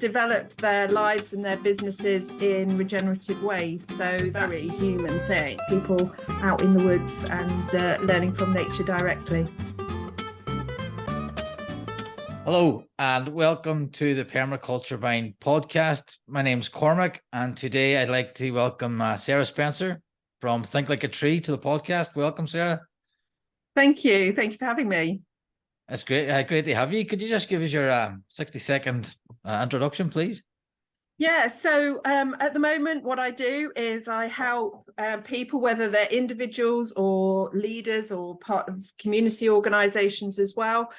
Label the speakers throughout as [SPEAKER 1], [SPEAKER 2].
[SPEAKER 1] develop their lives and their businesses in regenerative ways. So that's a human thing, people out in the woods and learning from nature directly.
[SPEAKER 2] Hello and welcome to the Permaculture Vine podcast. My name's Cormac, and today I'd like to welcome Sarah Spencer from Think Like a Tree to the podcast. Welcome, Sarah.
[SPEAKER 1] Thank you. Thank you for having me.
[SPEAKER 2] That's great. Great to have you. Could you just give us your 60-second introduction, please?
[SPEAKER 1] Yeah, so at the moment, what I do is I help people, whether they're individuals or leaders or part of community organizations as well,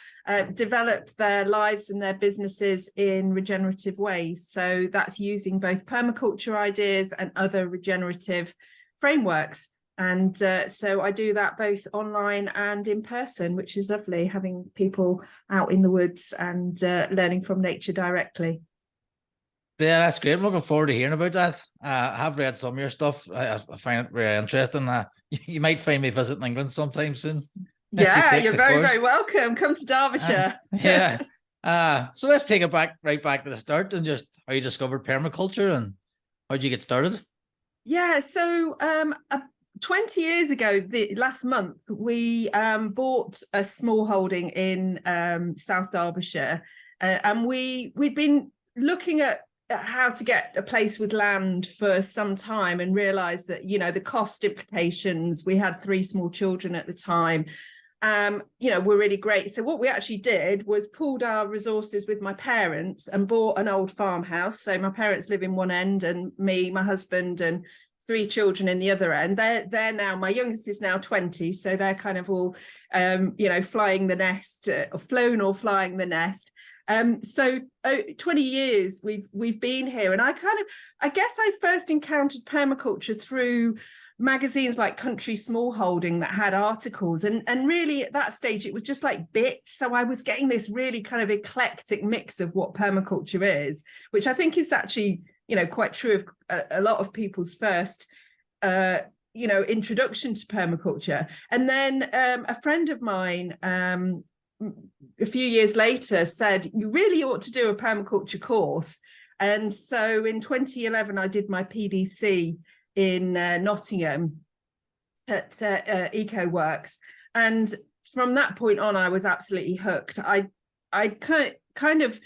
[SPEAKER 1] develop their lives and their businesses in regenerative ways. So that's using both permaculture ideas and other regenerative frameworks. And so I do that both online and in person, which is lovely, having people out in the woods and learning from nature directly.
[SPEAKER 2] Yeah, that's great. I'm looking forward to hearing about that. I have read some of your stuff. I find it very interesting. You might find me visiting England sometime soon.
[SPEAKER 1] Yeah, you're very welcome. Come to Derbyshire.
[SPEAKER 2] So let's take it right back to the start and just how you discovered permaculture and how did you get started?
[SPEAKER 1] Yeah, so 20 years ago, last month, we bought a small holding in South Derbyshire, and we'd been looking at how to get a place with land for some time and realized that, you know, the cost implications, we had 3 small children at the time, were really great. So what we actually did was pooled our resources with my parents and bought an old farmhouse. So my parents live in one end and me, my husband and 3 children in the other end. They're now, my youngest is now 20. So they're kind of all, flying the nest, or flown or flying the nest. So 20 years we've been here, and I guess I first encountered permaculture through magazines like Country Smallholding that had articles, and really at that stage it was just like bits. So I was getting this really kind of eclectic mix of what permaculture is, which I think is actually, quite true of a lot of people's first introduction to permaculture. And then a friend of mine a few years later said, you really ought to do a permaculture course. And so in 2011, I did my PDC in Nottingham at EcoWorks. And from that point on, I was absolutely hooked. I'd kind of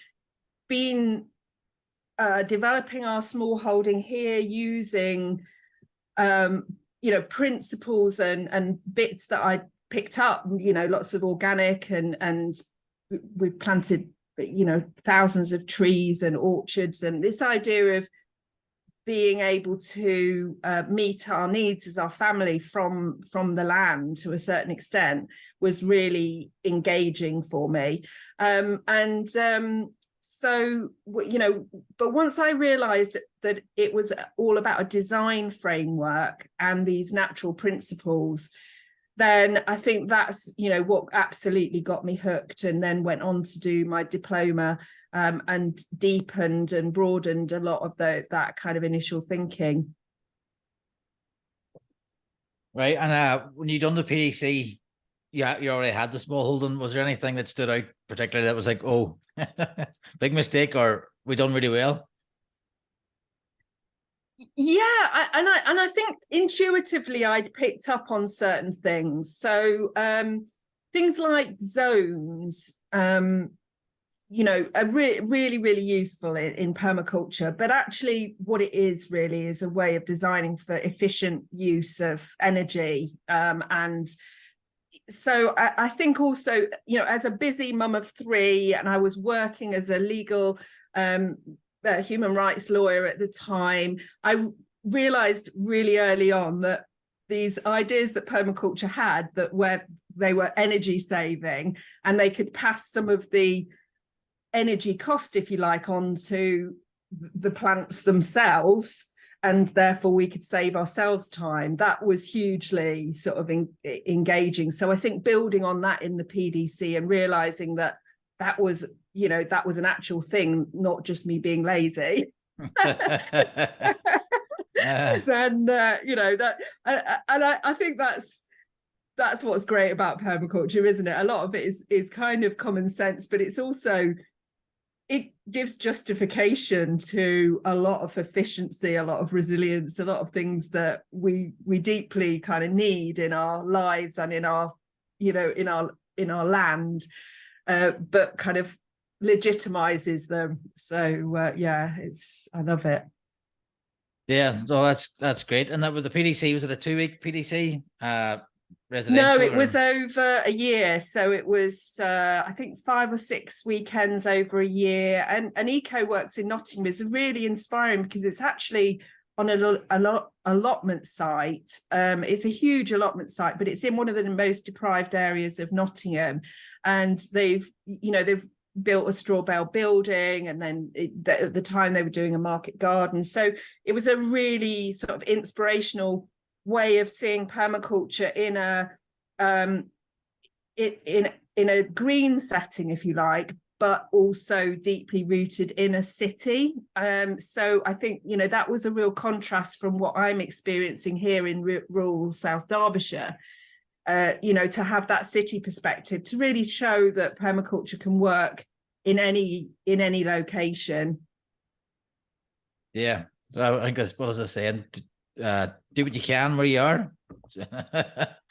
[SPEAKER 1] been developing our small holding here using, principles and bits that I picked up, lots of organic and we've planted, thousands of trees and orchards, and this idea of being able to meet our needs as our family from the land to a certain extent was really engaging for me. So, but once I realized that it was all about a design framework and these natural principles, then I think that's, what absolutely got me hooked, and then went on to do my diploma and deepened and broadened a lot of that kind of initial thinking.
[SPEAKER 2] Right. And when you done the PDC, you already had the small holding. Was there anything that stood out particularly that was like, oh, big mistake, or we done really well?
[SPEAKER 1] Yeah, and I think intuitively I'd picked up on certain things. So things like zones, are really useful in permaculture. But actually, what it is really is a way of designing for efficient use of energy. And so I think also, as a busy mum of 3, and I was working as a legal human rights lawyer at the time, I realized really early on that these ideas that permaculture had, that where they were energy saving and they could pass some of the energy cost, if you like, onto the plants themselves, and therefore we could save ourselves time. That was hugely sort of engaging. So I think building on that in the PDC and realizing that was an actual thing, not just me being lazy. Then I think that's what's great about permaculture, isn't it? A lot of it is kind of common sense, but it's also it gives justification to a lot of efficiency, a lot of resilience, a lot of things that we deeply kind of need in our lives and in our, you know, in our land, but kind of legitimizes them. So yeah, I love it.
[SPEAKER 2] Yeah, so that's great. And that was the PDC, was it a 2-week PDC?
[SPEAKER 1] No,
[SPEAKER 2] Residential?
[SPEAKER 1] it was over a year. So it was, I think, 5 or 6 weekends over a year. And Eco Works in Nottingham is really inspiring because it's actually on an allotment site. It's a huge allotment site, but it's in one of the most deprived areas of Nottingham. And they've built a straw bale building, and then at the time they were doing a market garden. So it was a really sort of inspirational way of seeing permaculture in a green setting, if you like, but also deeply rooted in a city. So I think, you know, that was a real contrast from what I'm experiencing here in rural South Derbyshire. You know, to have that city perspective, to really show that permaculture can work in any location.
[SPEAKER 2] Yeah, I think that's, what was I saying? Do what you can where you are.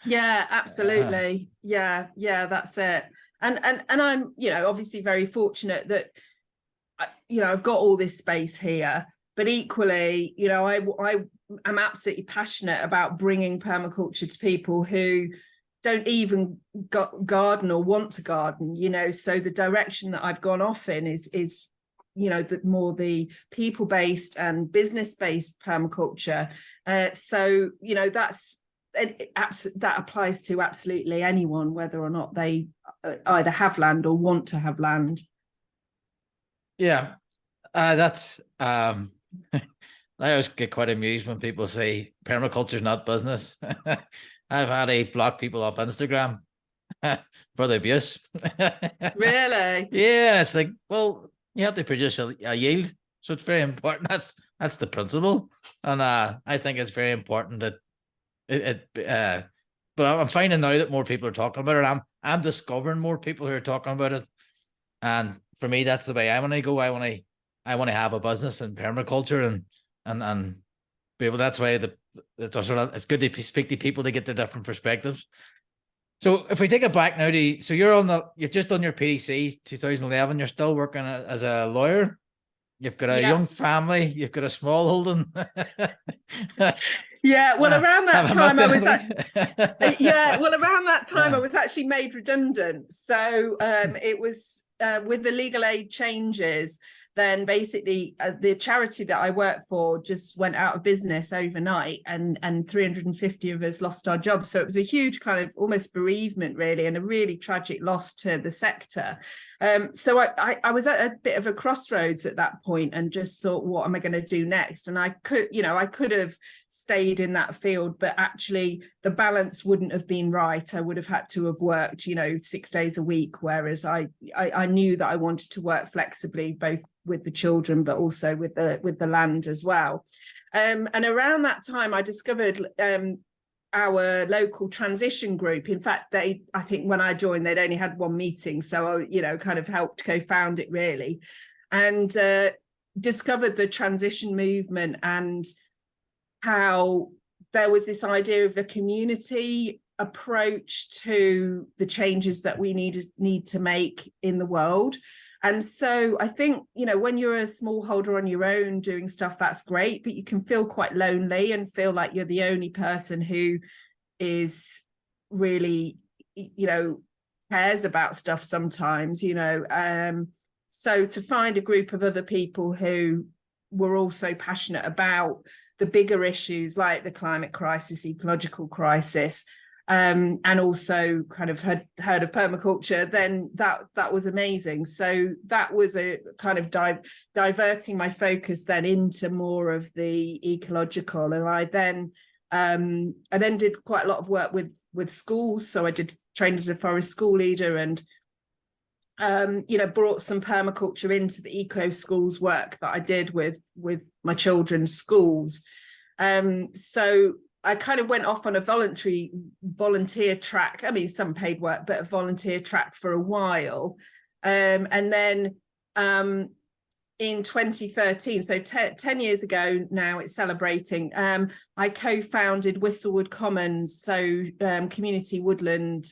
[SPEAKER 1] Yeah, absolutely. Yeah, that's it. And I'm, you know, obviously very fortunate that, you know, I've got all this space here, but equally, you know, I am absolutely passionate about bringing permaculture to people who don't even garden or want to garden, you know. So the direction that I've gone off in is you know, the people-based and business-based permaculture. So, you know, that applies to absolutely anyone, whether or not they either have land or want to have land.
[SPEAKER 2] Yeah, that's I always get quite amused when people say permaculture is not business. I've had to block people off Instagram for the abuse.
[SPEAKER 1] Really?
[SPEAKER 2] Yeah, it's like, well, you have to produce a yield, so it's very important. That's the principle, and I think it's very important that but I'm finding now that more people are talking about it. I'm discovering more people who are talking about it, and for me, that's the way I want to go. I want to have a business in permaculture and be able. That's why it's good to speak to people to get their different perspectives. So if we take it back now to, so you've just done your PDC 2011, you're still working as a lawyer. You've got a young family, you've got a small holding.
[SPEAKER 1] Yeah, well, around that time I was around that time I
[SPEAKER 2] Yeah.
[SPEAKER 1] was actually made redundant. So it was with the legal aid changes, then basically the charity that I work for just went out of business overnight, and 350 of us lost our jobs. So it was a huge kind of almost bereavement, really, and a really tragic loss to the sector. So I was at a bit of a crossroads at that point and just thought, what am I going to do next? And I could have stayed in that field, but actually the balance wouldn't have been right. I would have had to have worked, you know, 6 days a week, whereas I knew that I wanted to work flexibly, both with the children but also with the land as well. And around that time I discovered our local transition group. In fact, I think when I joined, they'd only had one meeting, so I, you know, kind of helped co-found it, really, and discovered the transition movement and how there was this idea of a community approach to the changes that we need to make in the world. And so I think, you know, when you're a smallholder on your own doing stuff, that's great, but you can feel quite lonely and feel like you're the only person who is really, you know, cares about stuff sometimes, you know. So to find a group of other people who were also passionate about the bigger issues like the climate crisis, ecological crisis, and also kind of heard of permaculture, then that was amazing. So that was a kind of diverting my focus then into more of the ecological. And I then did quite a lot of work with schools. So I did trained as a forest school leader, and you know, brought some permaculture into the eco schools work that I did with my children's schools. So I kind of went off on a volunteer track. I mean, some paid work, but a volunteer track for a while. And then in 2013, so 10 years ago now, it's celebrating, I co-founded Whistlewood Commons, so community woodland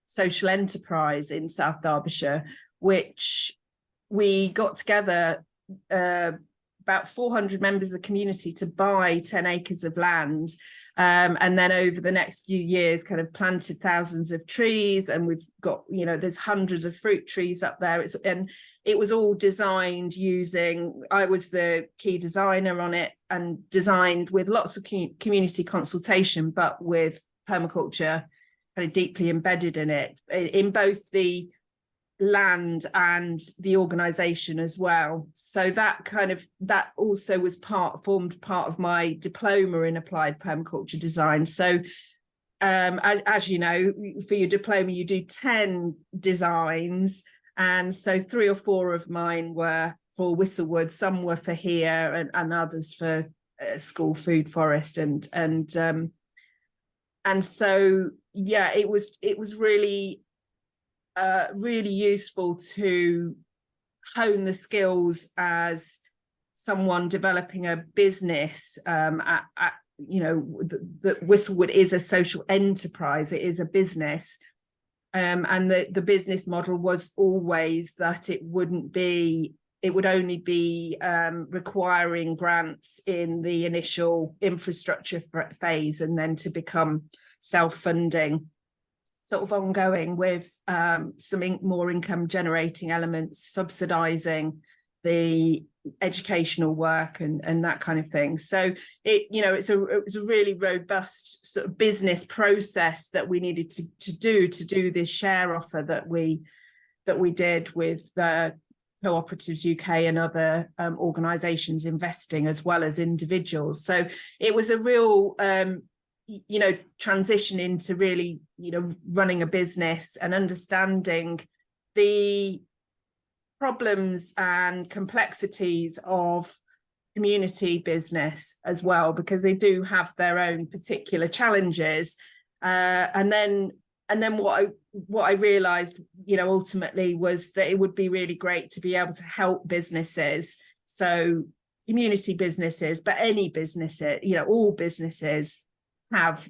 [SPEAKER 1] social enterprise in South Derbyshire, which we got together about 400 members of the community to buy 10 acres of land, and then over the next few years kind of planted thousands of trees, and we've got, you know, there's hundreds of fruit trees up there. And it was all designed using, I was the key designer on it, and designed with lots of community consultation, but with permaculture kind of deeply embedded in it, in both the land and the organization as well. So that also was formed part of my diploma in applied permaculture design. So as you know, for your diploma you do 10 designs, and so 3 or 4 of mine were for Whistlewood, some were for here, and others for school food forest, and so yeah, it was really really useful to hone the skills as someone developing a business. You know, that Whistlewood is a social enterprise, it is a business, and the business model was always that it would only be requiring grants in the initial infrastructure phase, and then to become self-funding, sort of ongoing, with some more income generating elements, subsidizing the educational work and that kind of thing. So it was a really robust sort of business process that we needed to do this share offer that we did with Cooperatives UK and other organizations investing, as well as individuals. So it was a real transition into really, running a business and understanding the problems and complexities of community business as well, because they do have their own particular challenges. And then what I realized, ultimately, was that it would be really great to be able to help businesses. So community businesses, but any businesses, all businesses have,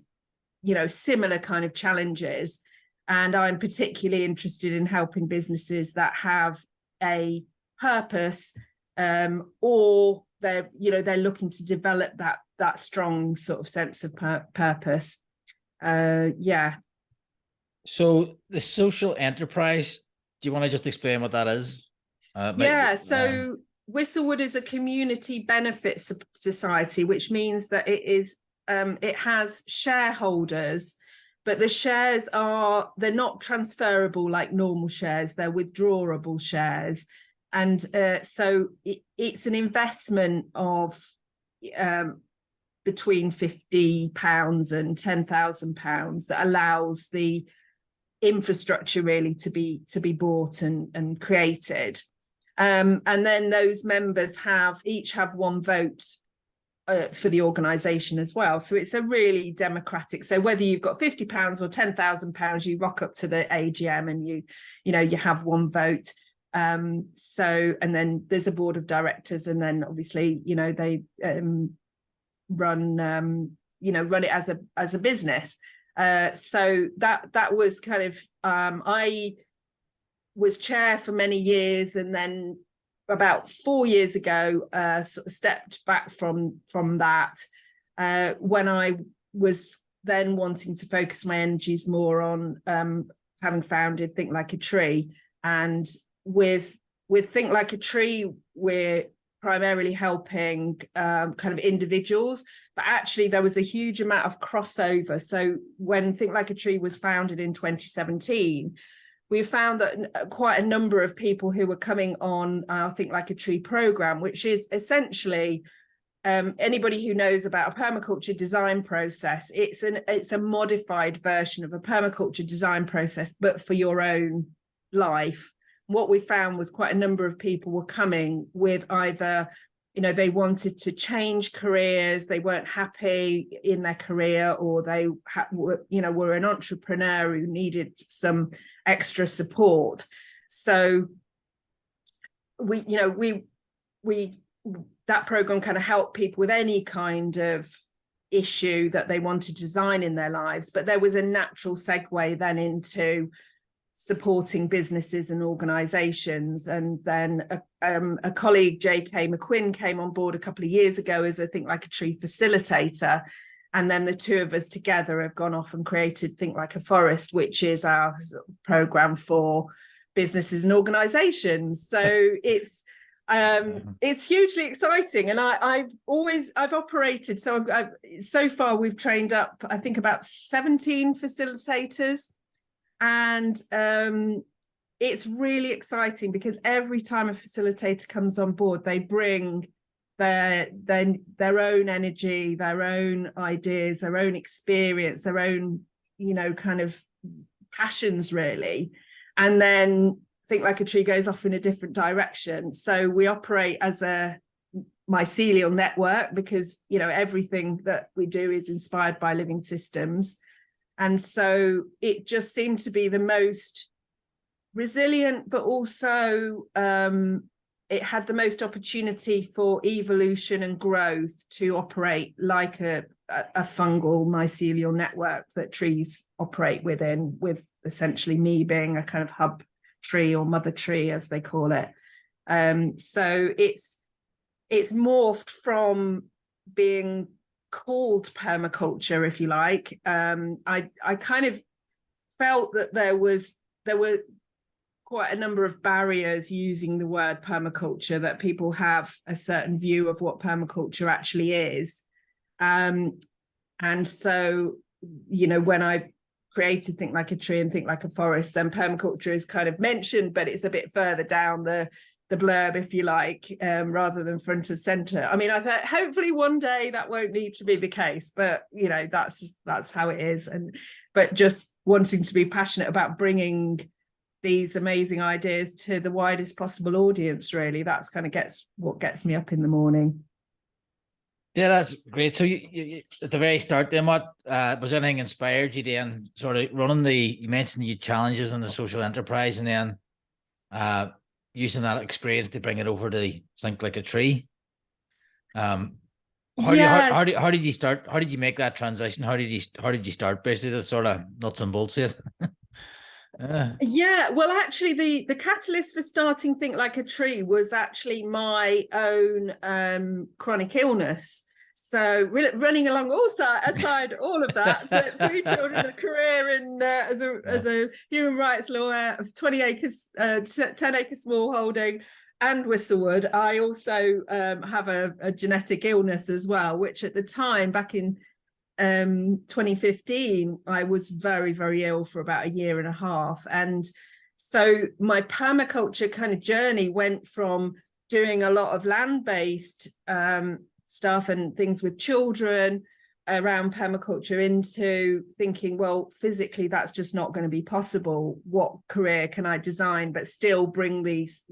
[SPEAKER 1] similar kind of challenges. And I'm particularly interested in helping businesses that have a purpose, or they're looking to develop that strong sort of sense of purpose.
[SPEAKER 2] So the social enterprise, do you want to just explain what that is?
[SPEAKER 1] So Whistlewood is a community benefit society, which means that it has shareholders, but the shares they're not transferable like normal shares, they're withdrawable shares. And so it's an investment of between £50 and £10,000 that allows the infrastructure really to be bought and created. And then those members each have one vote for the organisation as well. So it's a really democratic. So whether you've got £50 or £10,000, you rock up to the AGM and you have one vote. So, and then there's a board of directors, and then obviously they run it as a business. So that was kind of I was chair for many years, and then about 4 years ago sort of stepped back from that when I was then wanting to focus my energies more on having founded Think Like a Tree. And with Think Like a Tree, we're primarily helping kind of individuals, but actually there was a huge amount of crossover. So when Think Like a Tree was founded in 2017, we found that quite a number of people who were coming on our Think Like a Tree program, which is essentially anybody who knows about a permaculture design process, it's a modified version of a permaculture design process, but for your own life. What we found was quite a number of people were coming with either, they wanted to change careers, they weren't happy in their career, or they were an entrepreneur who needed some extra support. So we that program kind of helped people with any kind of issue that they want to design in their lives, but there was a natural segue then into supporting businesses and organizations. And then a colleague, J.K. McQuinn, came on board a couple of years ago as a Think Like a Tree facilitator. And then the two of us together have gone off and created Think Like a Forest, which is our program for businesses and organizations. So it's hugely exciting. And I've operated. So so far we've trained up, I think, about 17 facilitators. And it's really exciting because every time a facilitator comes on board, they bring their own energy, their own ideas, their own experience, their own, kind of passions, really. And then Think Like a Tree goes off in a different direction. So we operate as a mycelial network because, everything that we do is inspired by living systems. And so it just seemed to be the most resilient, but also it had the most opportunity for evolution and growth to operate like a fungal mycelial network that trees operate within, with essentially me being a kind of hub tree or mother tree, as they call it. So it's morphed from being called permaculture, if you like. I kind of felt that there were quite a number of barriers using the word permaculture, that people have a certain view of what permaculture actually is. And so, when I created Think Like a Tree and Think Like a Forest, then permaculture is kind of mentioned, but it's a bit further down the blurb, if you like, rather than front of center. I mean, I thought hopefully one day that won't need to be the case, but that's how it is. But just wanting to be passionate about bringing these amazing ideas to the widest possible audience, really. That's kind of what gets me up in the morning.
[SPEAKER 2] Yeah, that's great. So you at the very start, then what was anything inspired you then sort of running you mentioned the challenges in the social enterprise, and then using that experience to bring it over to Think Like a Tree? How did you start? How did you make that transition? How did you start basically the sort of nuts and bolts of it?
[SPEAKER 1] Yeah, well, actually, the catalyst for starting Think Like a Tree was actually my own chronic illness. So running along aside all of that, 3 children, a career in as a human rights lawyer, 20 acres, 10 acre smallholding, and Whistlewood. I also have a genetic illness as well, which at the time, back in 2015, I was very, very ill for about 1.5 years. And so my permaculture kind of journey went from doing a lot of land-based stuff and things with children around permaculture into thinking, well, physically that's just not going to be possible. What career can I design but still bring these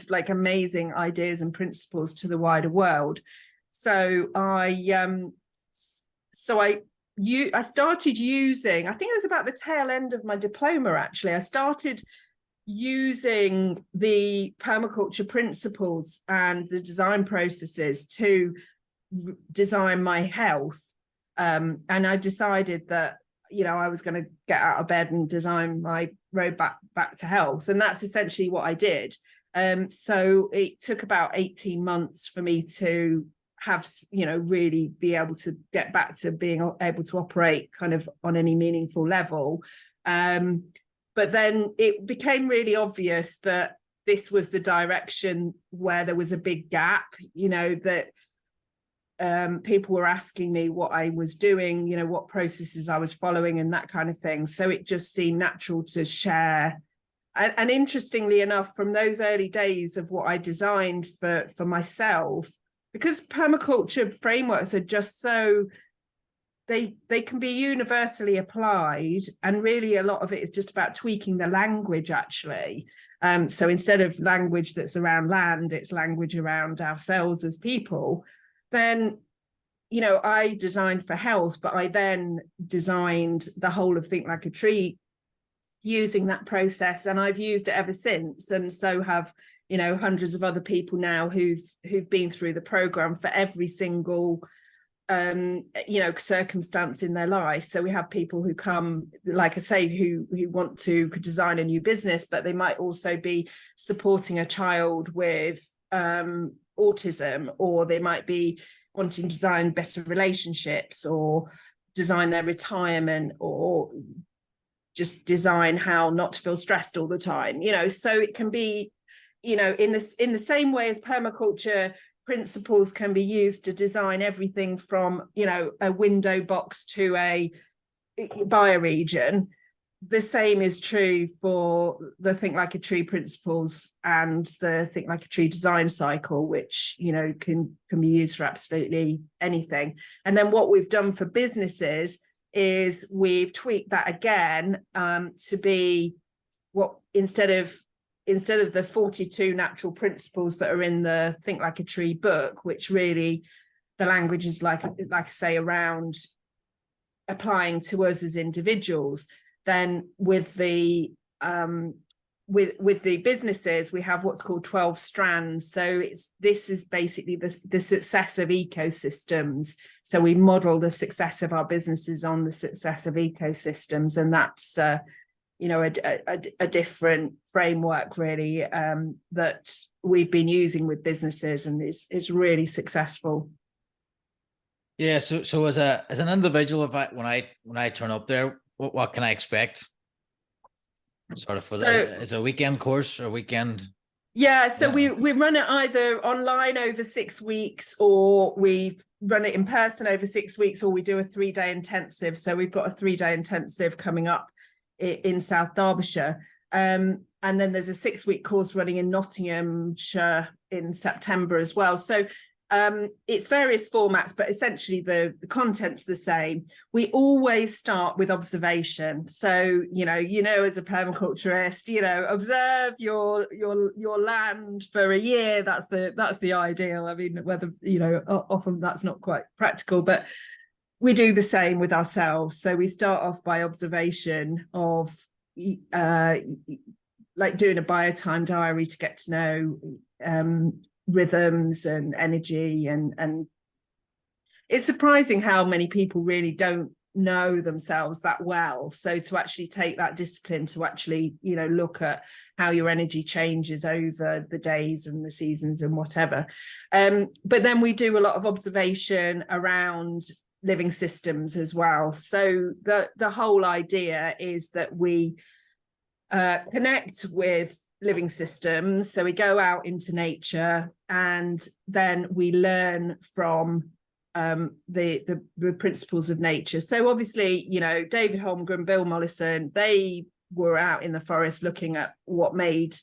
[SPEAKER 1] like amazing ideas and principles to the wider world? So I started using, I think it was about the tail end of my diploma, actually. I started using the permaculture principles and the design processes to design my health. And I decided that, I was going to get out of bed and design my road back to health. And that's essentially what I did. So it took about 18 months for me to have, really be able to get back to being able to operate kind of on any meaningful level. But then it became really obvious that this was the direction where there was a big gap, that people were asking me what I was doing, what processes I was following and that kind of thing. So it just seemed natural to share. And interestingly enough, from those early days of what I designed for myself, because permaculture frameworks are just so, they can be universally applied, and really a lot of it is just about tweaking the language, actually. So instead of language that's around land, it's language around ourselves as people. Then, I designed for health, but I then designed the whole of Think Like a Tree using that process, and I've used it ever since, and so have hundreds of other people now who've been through the program for every single circumstance in their life. So we have people who come, like I say, who want to design a new business, but they might also be supporting a child with autism, or they might be wanting to design better relationships, or design their retirement, or just design how not to feel stressed all the time. So it can be, in the same way as permaculture principles can be used to design everything from a window box to a bioregion. The same is true for the Think Like a Tree principles and the Think Like a Tree design cycle, which can be used for absolutely anything. And then what we've done for businesses is we've tweaked that again to be what, instead of the 42 natural principles that are in the Think Like a Tree book, which really the language is like I say, around applying to us as individuals. Then with the businesses, we have what's called 12 strands. So this is basically the success of ecosystems. So we model the success of our businesses on the success of ecosystems, and that's a different framework really that we've been using with businesses, and is really successful.
[SPEAKER 2] Yeah. So as an individual, when I turn up there, what can I expect? Sort of as a weekend course or weekend?
[SPEAKER 1] Yeah, so we run it either online over 6 weeks, or we run it in person over 6 weeks, or we do a 3-day intensive. So we've got a 3-day intensive coming up in South Derbyshire. And then there's a 6-week course running in Nottinghamshire in September as well. So it's various formats, but essentially the content's the same. We always start with observation. So, as a permaculturist, observe your land for a year. That's the ideal. I mean, whether, often that's not quite practical, but we do the same with ourselves. So we start off by observation of like doing a biotime diary to get to know rhythms and energy, and it's surprising how many people really don't know themselves that well. So to actually take that discipline to actually look at how your energy changes over the days and the seasons and whatever, but then we do a lot of observation around living systems as well. So the whole idea is that we connect with living systems. So we go out into nature, and then we learn from the principles of nature. So obviously, David Holmgren, Bill Mollison, they were out in the forest looking at what made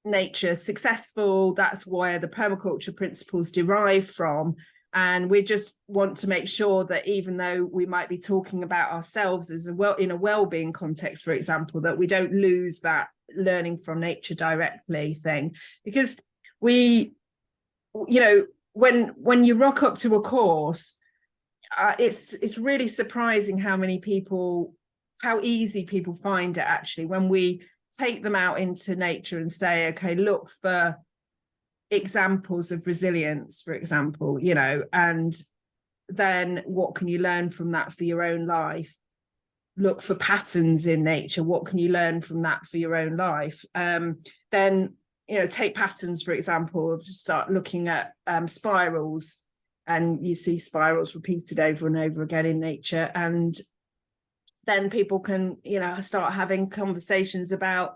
[SPEAKER 1] nature successful. That's where the permaculture principles derive from. And we just want to make sure that even though we might be talking about ourselves as in a well-being context, for example, that we don't lose that learning from nature directly thing. Because when you rock up to a course, it's really surprising how easy people find it actually when we take them out into nature and say, okay, look for examples of resilience, for example, and then what can you learn from that for your own life? Look for patterns in nature. What can you learn from that for your own life? Then take patterns, for example, start looking at spirals, and you see spirals repeated over and over again in nature, and then people can start having conversations about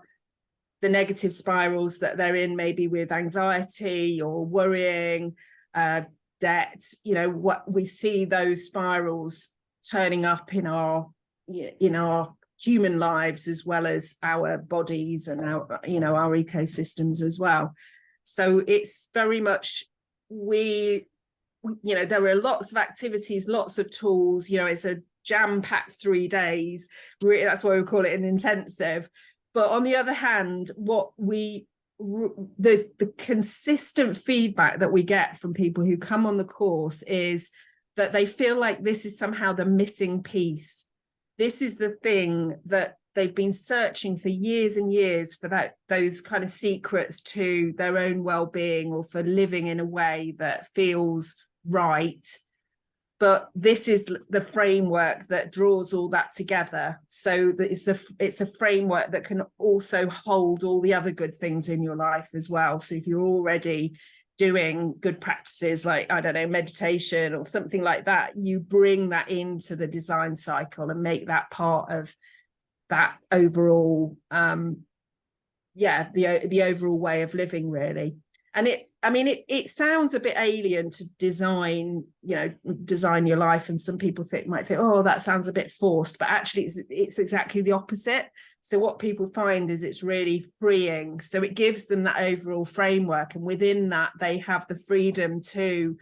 [SPEAKER 1] the negative spirals that they're in, maybe with anxiety or worrying, debt. What we see, those spirals turning up in our human lives, as well as our bodies and our ecosystems as well. So it's very much there are lots of activities, lots of tools. It's a jam-packed 3 days. That's why we call it an intensive. But on the other hand, the consistent feedback that we get from people who come on the course is that they feel like this is somehow the missing piece. This is the thing that they've been searching for years and years for those kind of secrets to their own well-being, or for living in a way that feels right. But this is the framework that draws all that together. So that it's a framework that can also hold all the other good things in your life as well. So if you're already doing good practices like, I don't know, meditation or something like that, you bring that into the design cycle and make that part of that overall, the overall way of living, really. And it sounds a bit alien to design your life, and some people might think, oh, that sounds a bit forced, but actually it's exactly the opposite. So what people find is it's really freeing. So it gives them that overall framework, and within that they have the freedom to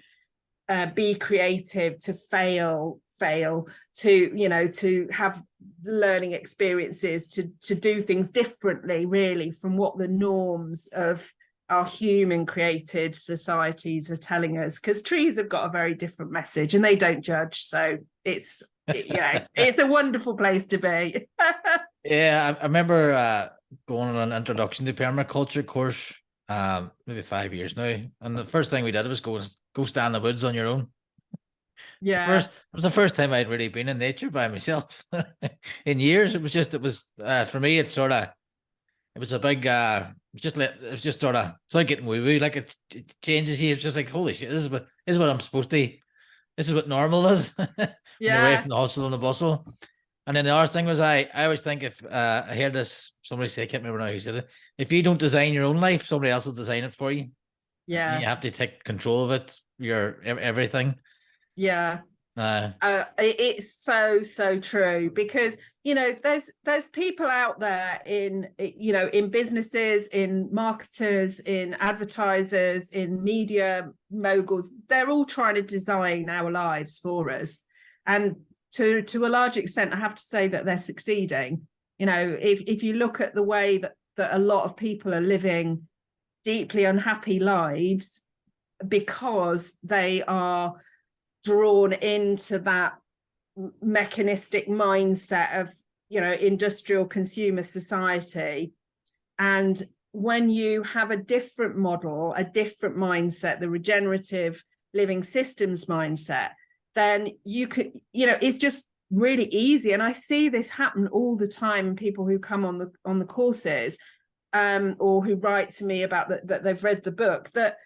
[SPEAKER 1] be creative, to fail, to have learning experiences, to do things differently, really, from what the norms of our human created societies are telling us, because trees have got a very different message and they don't judge. So it's a wonderful place to be.
[SPEAKER 2] Yeah, I remember going on an introduction to permaculture course maybe 5 years now, and the first thing we did was go stand in the woods on your own.
[SPEAKER 1] Yeah,
[SPEAKER 2] It was the first time I'd really been in nature by myself in years. It was for me, it was a big it was just sort of, it's like getting woo woo, like it changes you. It's just like, holy shit, this is what I'm supposed to, this is what normal is. When you're away from the hustle and the bustle. And then the other thing was, I always think, if I heard this, somebody say, I can't remember now who said it, if you don't design your own life, somebody else will design it for you.
[SPEAKER 1] Yeah,
[SPEAKER 2] you have to take control of it, your everything.
[SPEAKER 1] Yeah. It's so true, because there's people out there in businesses, in marketers, in advertisers, in media moguls. They're all trying to design our lives for us, and to a large extent I have to say that they're succeeding. If you look at the way that a lot of people are living deeply unhappy lives because they are drawn into that mechanistic mindset of industrial consumer society. And when you have a different model, a different mindset, the regenerative living systems mindset, then you could, it's just really easy. And I see this happen all the time. People who come on the courses or who write to me about that they've read the book, that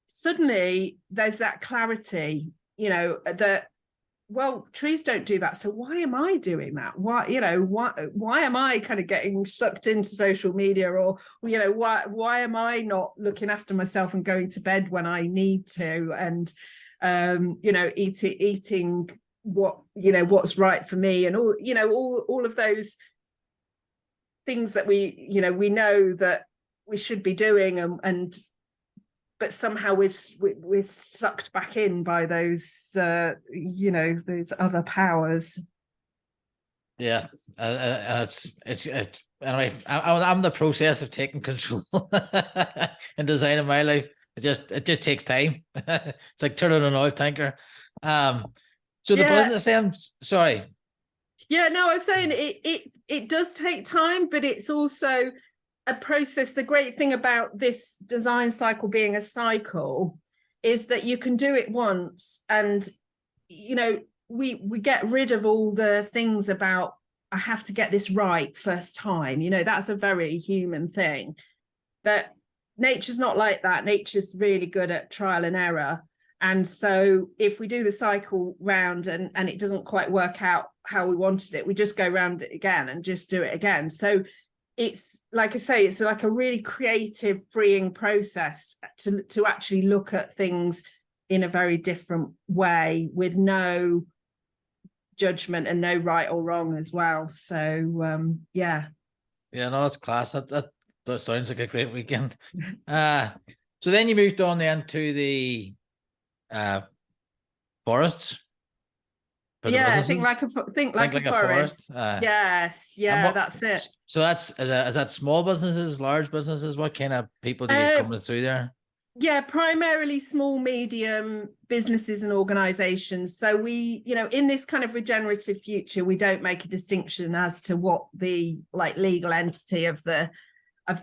[SPEAKER 1] suddenly there's that clarity, that, well, trees don't do that, so why am I doing that? Why am I kind of getting sucked into social media, or why am I not looking after myself and going to bed when I need to, and eating what's right for me, and all of those things that we know that we should be doing, and but somehow we're sucked back in by those those other powers.
[SPEAKER 2] Yeah, and it's anyway. I'm in the process of taking control and designing my life. It just takes time. It's like turning an oil tanker. So the business, sorry.
[SPEAKER 1] Yeah, no, I was saying it does take time, but it's also a process. The great thing about this design cycle being a cycle is that you can do it once, and we get rid of all the things about, I have to get this right first time. That's a very human thing. That nature's not like that. Nature's really good at trial and error. And so if we do the cycle round and it doesn't quite work out how we wanted it, we just go round it again and just do it again. So it's, like I say, it's like a really creative, freeing process to actually look at things in a very different way, with no judgment and no right or wrong as well. So yeah, no,
[SPEAKER 2] that's class. That sounds like a great weekend. So then you moved on then to the forests.
[SPEAKER 1] Yeah, think like a forest. Yes, that's it.
[SPEAKER 2] So is that small businesses, large businesses? What kind of people do you get coming through there?
[SPEAKER 1] Yeah, primarily small, medium businesses and organizations. So we, in this kind of regenerative future, we don't make a distinction as to what the legal entity of the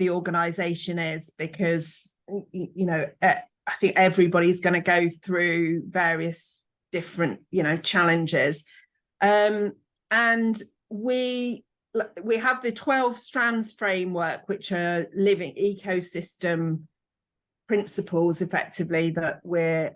[SPEAKER 1] organization is, because I think everybody's going to go through various different challenges, and we have the 12 strands framework, which are living ecosystem principles effectively that we're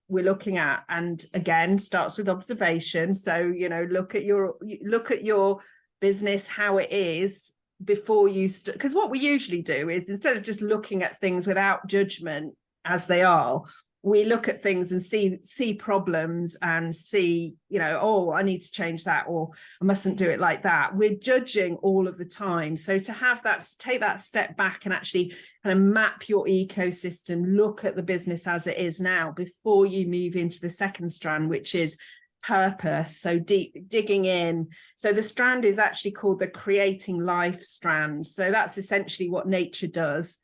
[SPEAKER 1] looking at, and again starts with observation. So look at your business, how it is, before you because what we usually do is, instead of just looking at things without judgment as they are, we look at things and see problems and see, oh, I need to change that, or I mustn't do it like that. We're judging all of the time. So to have that, take that step back and actually kind of map your ecosystem, look at the business as it is now before you move into the second strand, which is purpose. So digging in. So the strand is actually called the creating life strand. So that's essentially what nature does.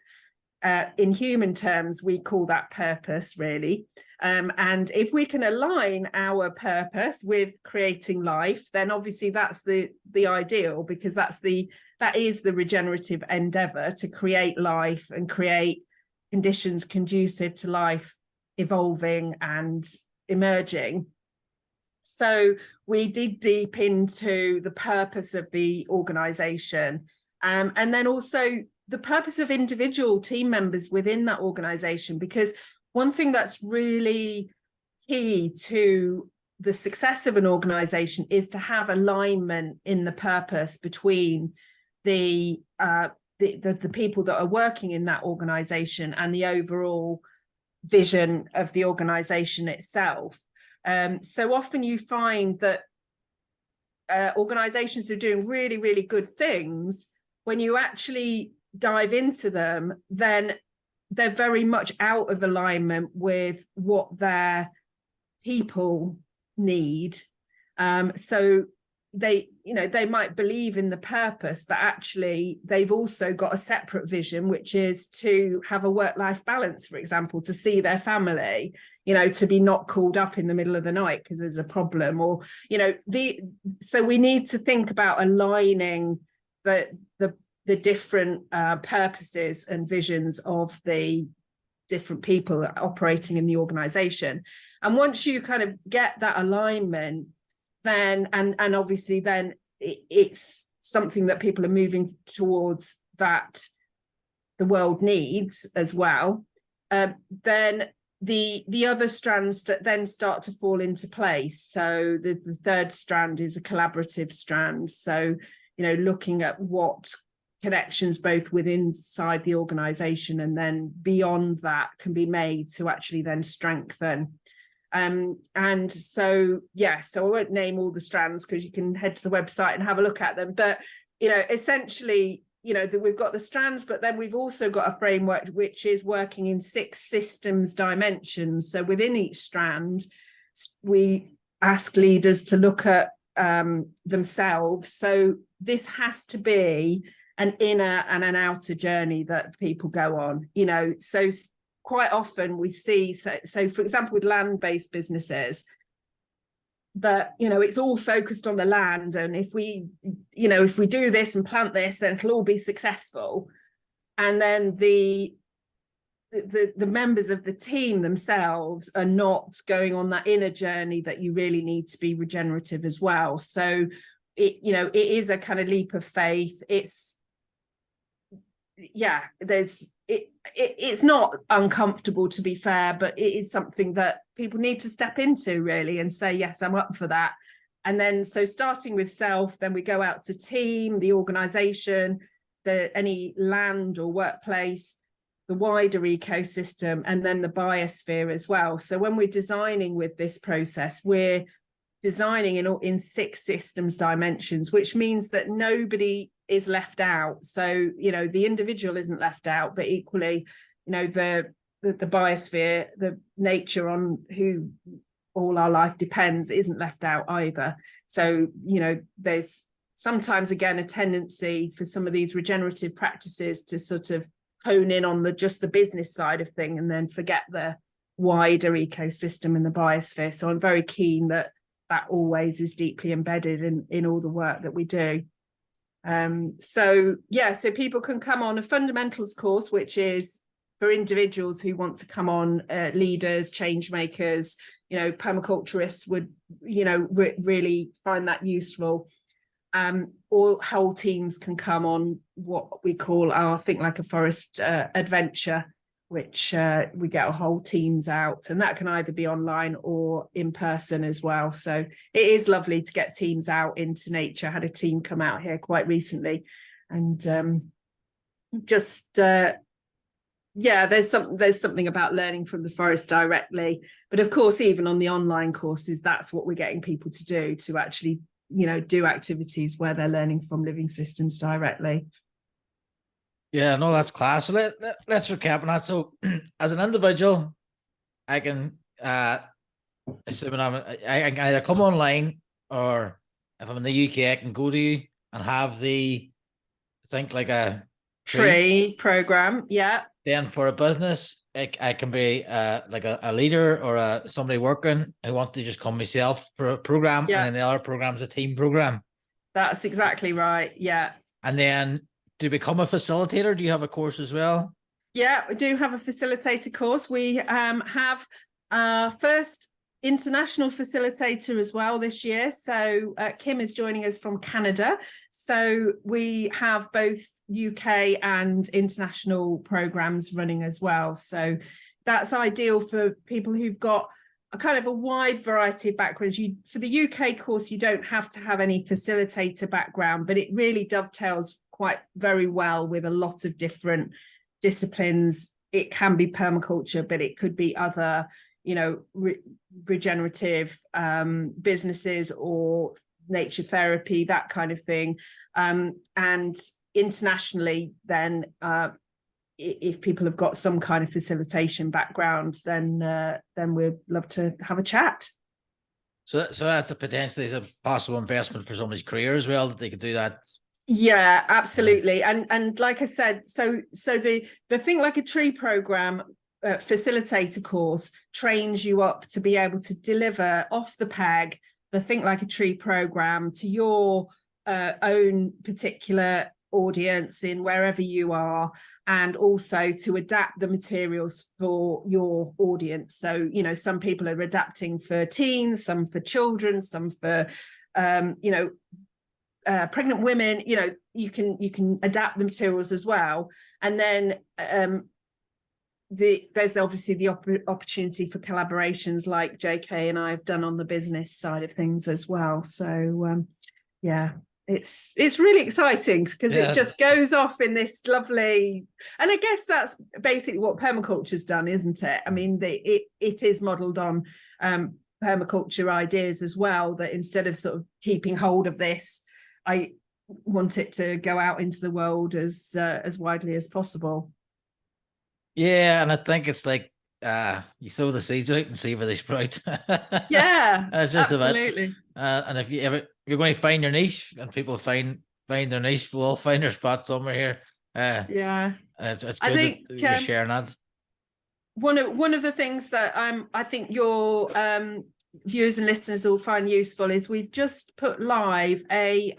[SPEAKER 1] In human terms, we call that purpose, really. And if we can align our purpose with creating life, then obviously that's the ideal, because that is the regenerative endeavor, to create life and create conditions conducive to life evolving and emerging. So we dig deep into the purpose of the organization, and then also the purpose of individual team members within that organization, because one thing that's really key to the success of an organization is to have alignment in the purpose between the people that are working in that organization and the overall vision of the organization itself. So often you find that organizations are doing really, really good things. When you actually dive into them, then they're very much out of alignment with what their people need. So they might believe in the purpose, but actually they've also got a separate vision, which is to have a work-life balance, for example, to see their family, to be not called up in the middle of the night because there's a problem, or so we need to think about aligning the different purposes and visions of the different people operating in the organization. And once you kind of get that alignment, then and obviously then it's something that people are moving towards, that the world needs as well, then the other strands then start to fall into place. So the third strand is a collaborative strand. So looking at what connections both within inside the organization and then beyond that can be made to actually then strengthen. And so so I won't name all the strands because you can head to the website and have a look at them, but essentially we've got the strands, but then we've also got a framework which is working in 6 systems dimensions. So within each strand, we ask leaders to look at themselves. So this has to be an inner and an outer journey that people go on, so quite often we see, so for example, with land-based businesses, that it's all focused on the land, and if we do this and plant this, then it'll all be successful. And then the members of the team themselves are not going on that inner journey that you really need to be regenerative as well. So it is a kind of leap of faith. It's not uncomfortable, to be fair, but it is something that people need to step into, really, and say, yes, I'm up for that. And then so starting with self, then we go out to team, the organization, any land or workplace, the wider ecosystem, and then the biosphere as well. So when we're designing with this process, we're designing in 6 systems dimensions, which means that nobody is left out. So the individual isn't left out, but equally the biosphere, the nature on who all our life depends, isn't left out either. So there's sometimes again a tendency for some of these regenerative practices to sort of hone in on just the business side of thing and then forget the wider ecosystem and the biosphere. So I'm very keen that always is deeply embedded in all the work that we do. So people can come on a fundamentals course, which is for individuals who want to come on, leaders, change makers, permaculturists would, really find that useful. Or whole teams can come on what we call our Think Like a Forest adventure, which we get our whole teams out, and that can either be online or in person as well. So it is lovely to get teams out into nature. I had a team come out here quite recently, and there's something about learning from the forest directly. But of course, even on the online courses, that's what we're getting people to do, to actually do activities where they're learning from living systems directly.
[SPEAKER 2] Yeah, no, that's class. So let's recap on that. So as an individual, I can assuming I can either come online, or if I'm in the UK, I can go to you and have the Think Like a
[SPEAKER 1] Tree program. Yeah.
[SPEAKER 2] Then for a business, I can be like a leader or somebody working who want to just come myself for a program, and then the other program's a team program.
[SPEAKER 1] That's exactly right. Yeah.
[SPEAKER 2] And then to become a facilitator, do you have a course as well?
[SPEAKER 1] Yeah, we do have a facilitator course. We have our first international facilitator as well this year. So Kim is joining us from Canada. So we have both UK and international programs running as well. So that's ideal for people who've got a kind of a wide variety of backgrounds. For the UK course, you don't have to have any facilitator background, but it really dovetails quite very well with a lot of different disciplines. It can be permaculture, but it could be other, regenerative businesses or nature therapy, that kind of thing. And internationally, then if people have got some kind of facilitation background, then we'd love to have a chat.
[SPEAKER 2] So that's potentially a possible investment for somebody's career as well, that they could do that.
[SPEAKER 1] Yeah, absolutely. And like I said, so the Think Like a Tree program facilitator course trains you up to be able to deliver off the peg the Think Like a Tree program to your own particular audience in wherever you are, and also to adapt the materials for your audience. So, some people are adapting for teens, some for children, some for pregnant women. You can adapt the materials as well. And then there's obviously the opportunity for collaborations like JK and I have done on the business side of things as well. So it's really exciting because it just goes off in this lovely, and I guess that's basically what permaculture's done, isn't it? I mean, it is modelled on permaculture ideas as well, that instead of sort of keeping hold of this, I want it to go out into the world as widely as possible.
[SPEAKER 2] Yeah, and I think it's like you throw the seeds out and see where they sprout.
[SPEAKER 1] Yeah,
[SPEAKER 2] it's just
[SPEAKER 1] absolutely.
[SPEAKER 2] And if you're going to find your niche, and people find their niche, we'll all find our spot somewhere here. It's good, I think, that you're sharing that.
[SPEAKER 1] One of the things that I think your viewers and listeners will find useful is we've just put live a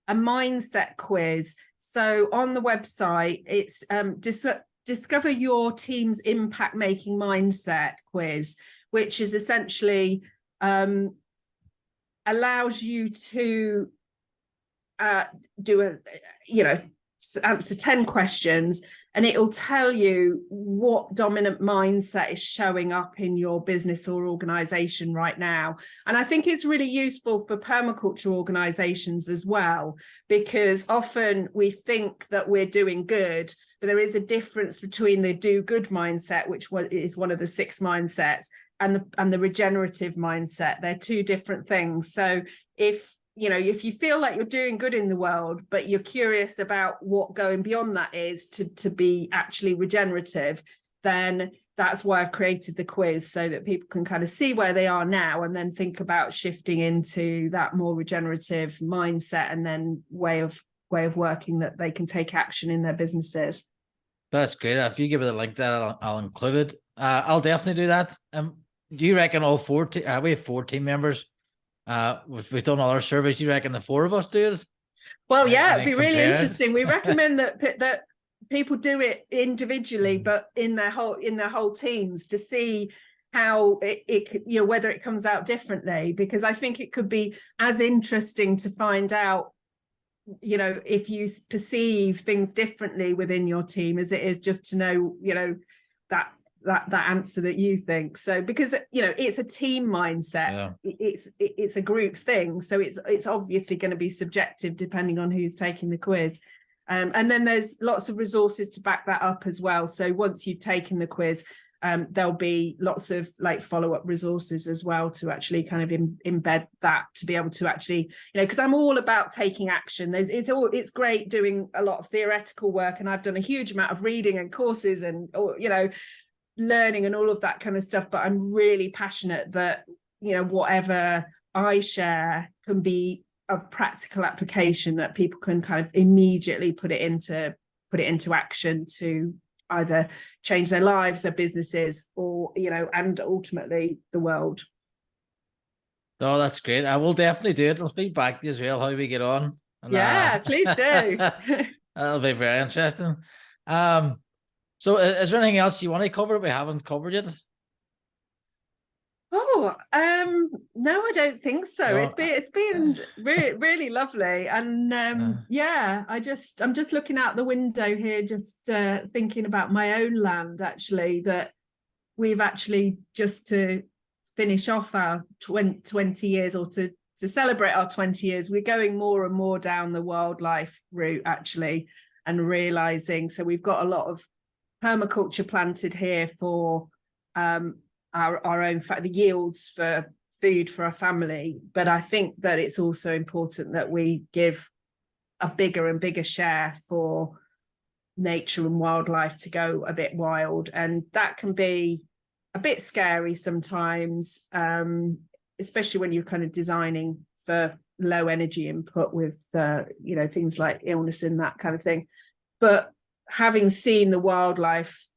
[SPEAKER 1] mindset quiz. So on the website, it's discover your team's impact making mindset quiz, which is essentially allows you to answer 10 questions, and it'll tell you what dominant mindset is showing up in your business or organization right now. And I think it's really useful for permaculture organizations as well, because often we think that we're doing good, but there is a difference between the do good mindset, which is one of the 6 mindsets, and the regenerative mindset. They're 2 different things. So if you feel like you're doing good in the world, but you're curious about what going beyond that is to be actually regenerative, then that's why I've created the quiz, so that people can kind of see where they are now and then think about shifting into that more regenerative mindset and then way of working that they can take action in their businesses.
[SPEAKER 2] That's great. If you give me the link there, I'll include it. I'll definitely do that. Do you reckon all four? We have 4 team members. We've done all our surveys. Do you reckon the 4 of us do it?
[SPEAKER 1] Well, yeah,
[SPEAKER 2] And
[SPEAKER 1] it'd be really interesting. We recommend that people do it individually, but in their whole teams, to see how it whether it comes out differently, because I think it could be as interesting to find out, if you perceive things differently within your team as it is just to know, that answer that you think. So because it's a team mindset, it's a group thing, so it's obviously going to be subjective depending on who's taking the quiz, and then there's lots of resources to back that up as well. So once you've taken the quiz, there'll be lots of like follow-up resources as well to actually kind of embed that, to be able to actually, because I'm all about taking action. It's great doing a lot of theoretical work, and I've done a huge amount of reading and courses and learning and all of that kind of stuff, but I'm really passionate that whatever I share can be of practical application, that people can kind of immediately put it into action to either change their lives, their businesses, or and ultimately the world.
[SPEAKER 2] Oh, that's great. I will definitely do it. I'll speak back to you as well how we get on.
[SPEAKER 1] And, please do.
[SPEAKER 2] That'll be very interesting. So is there anything else you want to cover we haven't covered yet?
[SPEAKER 1] No, I don't think so. No. It's been really lovely, and I'm just looking out the window here, just thinking about my own land. Actually, that we've actually just to finish off our 20 years, or to celebrate our 20 years. We're going more and more down the wildlife route actually, and realizing, so we've got a lot of permaculture planted here for our own the yields for food for our family, but I think that it's also important that we give a bigger and bigger share for nature and wildlife to go a bit wild, and that can be a bit scary sometimes, especially when you're kind of designing for low energy input with things like illness and that kind of thing. But having seen the wildlife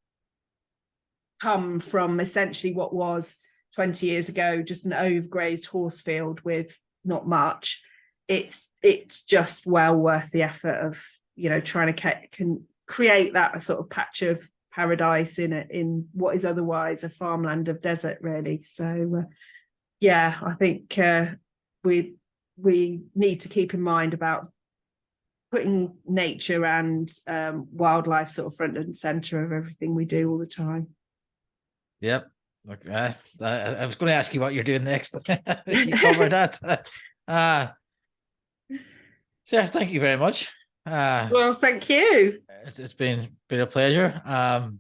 [SPEAKER 1] come from essentially what was 20 years ago just an overgrazed horse field with not much, it's just well worth the effort of trying to create that sort of patch of paradise in what is otherwise a farmland of desert, really. So I think we need to keep in mind about putting nature and wildlife sort of front and center of everything we do all the time.
[SPEAKER 2] Yep. Okay. I was going to ask you what you're doing next. You covered that. Sarah, thank you very much.
[SPEAKER 1] Well, thank you.
[SPEAKER 2] It's been a pleasure. And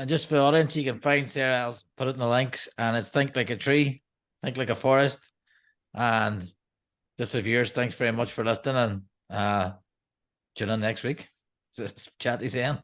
[SPEAKER 2] just for the audience, you can find Sarah. I'll put it in the links, and it's Think Like a Tree, Think Like a Forest. And just for viewers, thanks very much for listening, and tune in next week. Just chat to you then.